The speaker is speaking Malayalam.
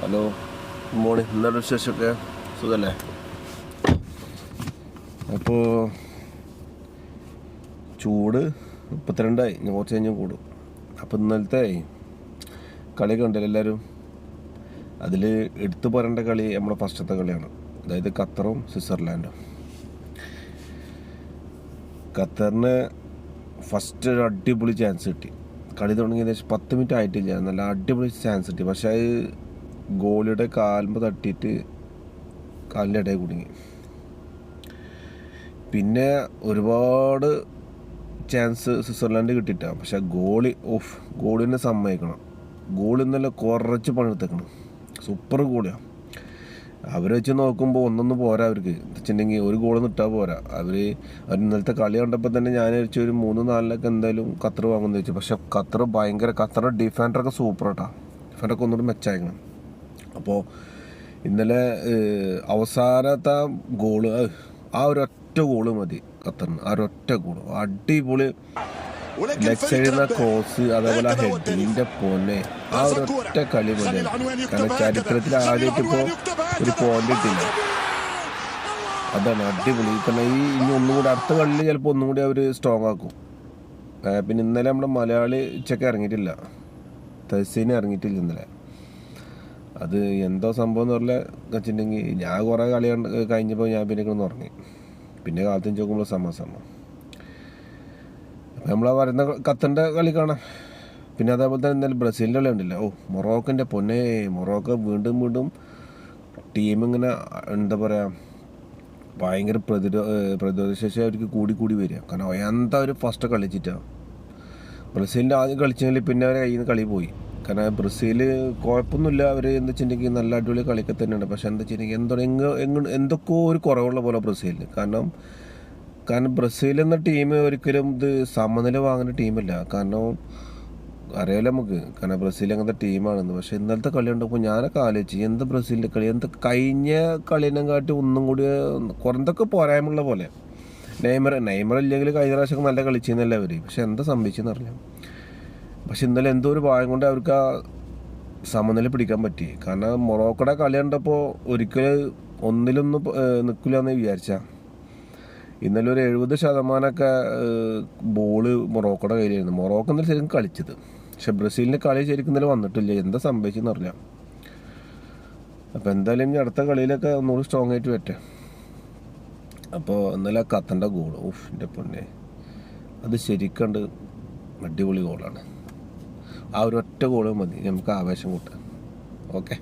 Hello, good morning. എന്താണ് വിശേഷമൊക്കെ? സുഖമല്ലേ? അപ്പോൾ ചൂട് 32 ഞാൻ കുറച്ച് കഴിഞ്ഞ് കൂടും. അപ്പോൾ ഇന്നലത്തെ കളി കണ്ടില്ല എല്ലാവരും? അതിൽ എടുത്തു പറയേണ്ട കളി നമ്മുടെ ഫസ്റ്റത്തെ കളിയാണ്, അതായത് ഖത്തറും സ്വിറ്റ്സർലാൻഡും. ഖത്തറിന് ഫസ്റ്റ് ഒരു അടിപൊളി ചാൻസ് കിട്ടി. കളി തുടങ്ങി ഏകദേശം 10 മിനിറ്റ് ആയിട്ടില്ല, നല്ല അടിപൊളി ചാൻസ് കിട്ടി. പക്ഷേ അത് ഗോളിയുടെ കാൽമ്പ് തട്ടിയിട്ട് കാലിൻ്റെ ഇടയിൽ കുടുങ്ങി. പിന്നെ ഒരുപാട് ചാൻസ് സ്വിറ്റ്സർലാൻഡ് കിട്ടിയിട്ടാണ്. പക്ഷെ ഗോളിനെ സമ്മതിക്കണം. ഗോളി ഇന്നലെ കുറച്ച് പണിയെടുത്തേക്കണം. സൂപ്പർ ഗോളിയാണ്. അവർ വെച്ച് നോക്കുമ്പോൾ ഒന്നൊന്നും പോരാ അവർക്ക്. വെച്ചിട്ടുണ്ടെങ്കിൽ ഒരു ഗോളൊന്നും ഇട്ടാൽ പോരാ. അവർ ഇന്നലത്തെ കളി കണ്ടപ്പോൾ തന്നെ ഞാൻ വെച്ച് ഒരു 3-4 എന്തായാലും ഖത്തർ വാങ്ങുമെന്ന് വെച്ചു. പക്ഷെ ഖത്തർ ഡിഫൻഡറൊക്കെ സൂപ്പർ കേട്ടോ. ഡിഫൻഡറൊക്കെ ഒന്നുകൂടി മെച്ചമായിരിക്കണം. അപ്പോൾ ഇന്നലെ അവസാനത്തെ ഗോള്, ആ ഒരൊറ്റ ഗോള് മതി ഖത്തറിന്. ആ ഒരൊറ്റ ഗോള് അടിപൊളി ലെഗ് സൈഡിൽ നിന്ന് ക്രോസ്, അതേപോലെ ആ ഹെഡിൻ്റെ പൊന്നെ, ആ ഒരൊറ്റ കളി മതി. കാരണം ചരിത്രത്തിൽ ആദ്യമായിട്ടിപ്പോൾ ഒരു പോയിന്റ് കിട്ടില്ല. അതാണ് അടിപൊളി. കാരണം ഇനി ഒന്നും കൂടി അടുത്ത കളിയിൽ ചിലപ്പോൾ ഒന്നും കൂടി അവർ സ്ട്രോങ് ആക്കും. പിന്നെ ഇന്നലെ നമ്മുടെ മലയാളി ഉച്ചയ്ക്ക് ഇറങ്ങിയിട്ടില്ല, തഹസീന് ഇറങ്ങിയിട്ടില്ല ഇന്നലെ. അത് എന്തോ സംഭവം എന്ന് പറഞ്ഞാൽ വെച്ചിട്ടുണ്ടെങ്കിൽ ഞാൻ കുറേ കളി കഴിഞ്ഞപ്പോൾ ഞാൻ പിന്നെ കിടന്ന് ഉറങ്ങി. പിന്നെ കാലത്ത് നോക്കുമ്പോൾ സമാസമ. അപ്പം നമ്മൾ വരുന്ന ഖത്തറിൻ്റെ കളി കാണാം. പിന്നെ അതേപോലെ തന്നെ എന്തായാലും ബ്രസീലിൻ്റെ കളി ഉണ്ടല്ലോ. മൊറോക്കോൻ്റെ പൊന്നെ, മൊറോക്കോ വീണ്ടും ടീമിങ്ങനെ എന്താ പറയുക, ഭയങ്കര പ്രതിരോധശേഷി അവർക്ക് കൂടി വരിക. കാരണം എന്താ ഒരു ഫസ്റ്റ് കളിച്ചിട്ടാണ്. ബ്രസീലിൻ്റെ ആദ്യം കളിച്ചെങ്കിൽ പിന്നെ അവരെ കയ്യിൽ നിന്ന് കളി പോയി. കാരണം ബ്രസീൽ കുഴപ്പമൊന്നുമില്ല, അവർ എന്താ വെച്ചിട്ടുണ്ടെങ്കിൽ നല്ല അടിപൊളി കളിയൊക്കെ തന്നെയാണ്. പക്ഷെ എന്താ വെച്ചിട്ടുണ്ടെങ്കിൽ എന്തൊക്കെയോ ഒരു കുറവുള്ള പോലെ ബ്രസീലിന്. കാരണം ബ്രസീൽ എന്ന ടീം ഒരിക്കലും ഇത് സമനില വാങ്ങുന്ന ടീമല്ല. കാരണം അറിയാലോ നമുക്ക്, കാരണം ബ്രസീൽ അങ്ങനത്തെ ടീമാണെന്ന്. പക്ഷെ ഇന്നലത്തെ കളി കണ്ടപ്പോൾ ഞാനൊക്കെ ആലോചിച്ചു, എന്ത് ബ്രസീലിൻ്റെ കളി, കഴിഞ്ഞ കളിനെ കാട്ടി ഒന്നും കൂടി കുറന്തൊക്കെ പോരായ്മയുള്ള പോലെ. നെയ്മർ ഇല്ലെങ്കിൽ കഴിഞ്ഞ പ്രാവശ്യം നല്ല കളിച്ചെന്നല്ല അവർ. പക്ഷെ എന്താ സംഭവിച്ചെന്ന് അറിയാം. പക്ഷെ ഇന്നലെ എന്തോ ഒരു ഭാഗം കൊണ്ട് അവർക്ക് ആ സമനില പിടിക്കാൻ പറ്റി. കാരണം മൊറോക്കോയുടെ കളി കണ്ടപ്പോൾ ഒരിക്കലും ഒന്നിലൊന്നും നിൽക്കില്ല എന്ന് വിചാരിച്ചാൽ, ഇന്നലെ ഒരു 70% ബോള് മൊറോക്കോയുടെ കയ്യിലായിരുന്നു. മൊറോക്കോ ഇന്നലെ ശരിക്കും കളിച്ചത്. പക്ഷെ ബ്രസീലിൻ്റെ കളി ശരിക്കും ഇന്നലെ വന്നിട്ടില്ല. എന്താ സംഭവിച്ചെന്ന് അറിയാം. അപ്പോൾ എന്തായാലും ഇനി അടുത്ത കളിയിലൊക്കെ ഒന്നുകൂടി സ്ട്രോങ് ആയിട്ട് പറ്റേ. അപ്പോൾ ഇന്നലെ ഖത്തറിൻ്റെ ഗോള്, എൻ്റെ പൊന്നെ, അത് ശരിക്കണ്ട് അടിപൊളി ഗോളാണ്. ആ ഒരൊറ്റ ഗോള് മതി നമുക്ക് ആവേശം കൂട്ടാൻ. ഓക്കെ.